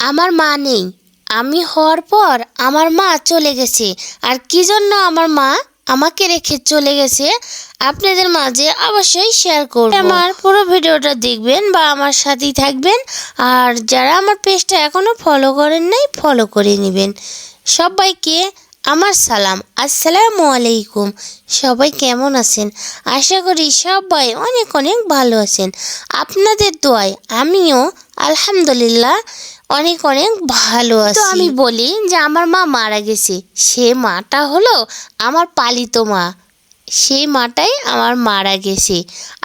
আমার মা নেই। আমি হওয়ার পর আমার মা চলে গেছে। আর কি জন্য আমার মা আমাকে রেখে চলে গেছে আপনাদের মাঝে অবশ্যই শেয়ার করব। আমার পুরো ভিডিওটা দেখবেন বা আমার সাথেই থাকবেন। আর যারা আমার পেজটা এখনো ফলো করেন নাই ফলো করে নেবেন। সবাইকে আমার সালাম, আসসালামু আলাইকুম। সবাই কেমন আছেন? আশা করি সবাই অনেক অনেক ভালো আছেন। আপনাদের দোয়ায় আমিও আলহামদুলিল্লাহ অনেক অনেক ভালো আছি। তো আমি বলি যে আমার মা মারা গেছে, সে মাটা হলো আমার পালিত মা, সেই মাটাই আমার মারা গেছে।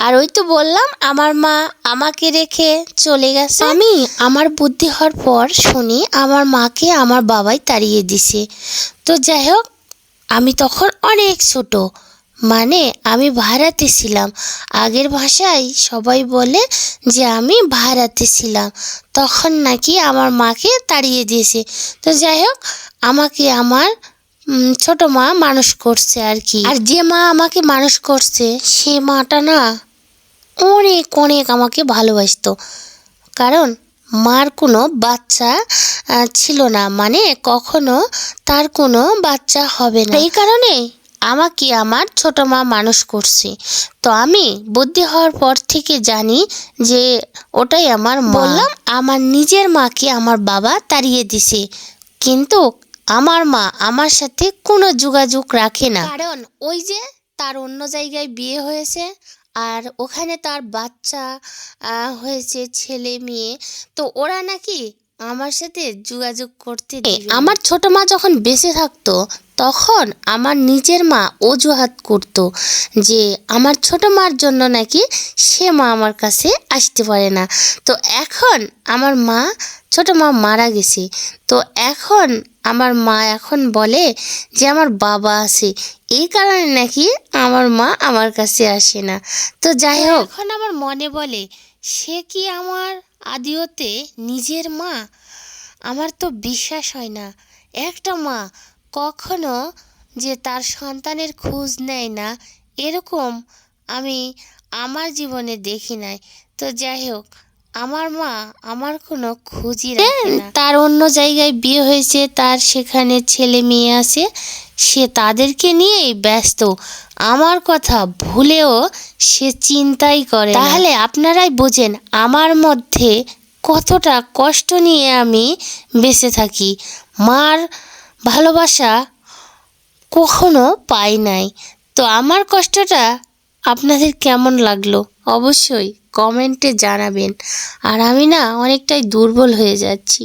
আর ওই তো বললাম আমার মা আমাকে রেখে চলে গেছে। আমি আমার বুদ্ধি হওয়ার পর শুনি আমার মাকে আমার বাবাই তাড়িয়ে দিছে। তো যাই হোক, আমি তখন অনেক ছোট, মানে আমি ভাড়াতে ছিলাম। আগের ভাষায় সবাই বলে যে আমি ভাড়াতে ছিলাম, তখন নাকি আমার মাকে তাড়িয়ে দিয়েছে। তো যাই হোক, আমাকে আমার ছোট মা মানুষ করছে আর কি। আর যে মা আমাকে মানুষ করছে সে মাটা না অনেক অনেক আমাকে ভালোবাসতো, কারণ মার কোনো বাচ্চা ছিল না, মানে কখনো তার কোনো বাচ্চা হবে না, এই কারণে আমাকে আমার ছোট মা মানুষ করছে। তো আমি বুদ্ধি হওয়ার পর থেকে জানি যে ওটাই আমার মা। বললাম আমার নিজের মাকে আমার বাবা তাড়িয়ে দিছে, কিন্তু আমার মা আমার সাথে কোনো যোগাযোগ রাখে না, কারণ ওই যে তার অন্য জায়গায় বিয়ে হয়েছে আর ওখানে তার বাচ্চা হয়েছে, ছেলে মেয়ে। তো ওরা নাকি আমার সাথে যোগাযোগ করতে দিবে না। আমার ছোট মা যখন বেঁচে থাকতো তখন আমার নিজের মা অজুহাত করত যে আমার ছোট মার জন্য নাকি সে মা আমার কাছে আসতে পারে না। তো এখন আমার মা ছোট মা মারা গেছে, তো এখন আমার মা এখন বলে যে আমার বাবা আছে, এই কারণে নাকি আমার মা আমার কাছে আসে না। তো যাই হোক, এখন আমার মনে বলে সে কি আমার আদিওতে নিজের মা? আমার তো বিশ্বাস হয় না একটা মা কখনো যে তার সন্তানের খোঁজ নেয় না, এরকম আমি আমার জীবনে দেখি নাই। তো যাই হোক, আমার মা আমার কোনো খোঁজই রাখে না। তার অন্য জায়গায় বিয়ে হয়েছে, তার সেখানে ছেলে মেয়ে আছে, সে তাদেরকে নিয়েই ব্যস্ত, আমার কথা ভুলেও সে চিন্তাই করে না। তাহলে আপনারাই বোঝেন আমার মধ্যে কতটা কষ্ট নিয়ে আমি বেঁচে থাকি। মার ভালোবাসা কখনো পাই নাই। তো আমার কষ্টটা আপনাদের কেমন লাগলো অবশ্যই কমেন্টে জানাবেন। আর আমি না অনেকটাই দুর্বল হয়ে যাচ্ছি।